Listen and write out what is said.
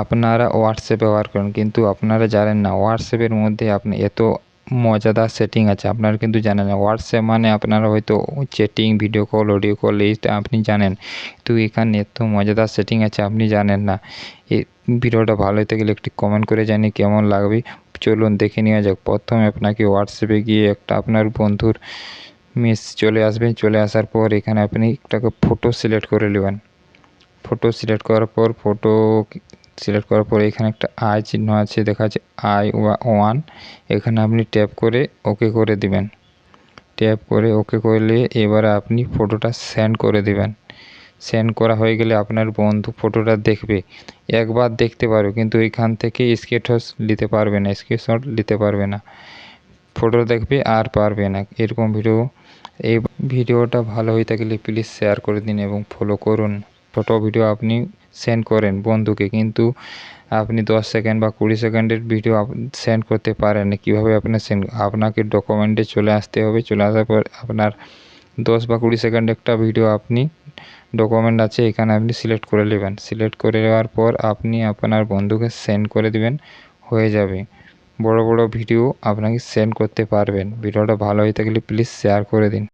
আপনারা হোয়াটসঅ্যাপ ব্যবহার করেন কিন্তু আপনারা জানেন না হোয়াটসঅ্যাপের মধ্যে আপনি এত মজাদার সেটিং আছে আপনারা কিন্তু জানেন না। হোয়াটসঅ্যাপ মানে আপনারা হয়তো chatting, video call, audio call এইটা আপনি জানেন, কিন্তু এখানে এত মজাদার সেটিং আছে আপনি জানেন না। এই ভিডিওটা ভালো হতে গেলে একটি কমেন্ট করে জানি কেমন লাগবে। চলুন দেখে নেওয়া যাক। প্রথমে আপনাকে হোয়াটসঅ্যাপে গিয়ে একটা আপনার বন্ধুর চলে আসবেন। চলে আসার পর এখানে আপনি একটা ফটো সিলেক্ট করে নেবেন। ফটো সিলেক্ট করার পর এখানে একটা আই চিহ্ন আছে, দেখা যাচ্ছে I1, এখানে আপনি ট্যাপ করে ওকে করে দিবেন। ট্যাপ করে ওকে করলে এবারে আপনি ফটোটা সেন্ড করে দিবেন। সেন্ড করা হয়ে গেলে আপনার বন্ধু ফটোটা দেখবে, একবার দেখতে পারবে কিন্তু এখান থেকে স্ক্রিনশট নিতে পারবে না। ফটো দেখবে আর পারবে না। এরকম এই ভিডিওটা ভালো হয়ে থাকলে প্লিজ শেয়ার করে দিন এবং ফলো করুন। ছোটো ভিডিও আপনি সেন্ড করেন বন্ধুকে, কিন্তু আপনি 10 সেকেন্ড বা 20 সেকেন্ডের ভিডিও সেন্ড করতে পারেন না। কীভাবে আপনাকে ডকুমেন্টে চলে আসতে হবে। চলে আসার পর আপনার 10 বা 20 সেকেন্ড একটা ভিডিও আপনি ডকুমেন্ট আছে, এখানে আপনি সিলেক্ট করে নেবেন। সিলেক্ট করে নেওয়ার পর আপনি আপনার বন্ধুকে সেন্ড করে দিবেন, হয়ে যাবে। বড় বড় ভিডিও আপনাকে সেন্ড করতে পারবেন। ভিডিওটা ভালো হয়ে থাকলে প্লিজ শেয়ার করে দিন।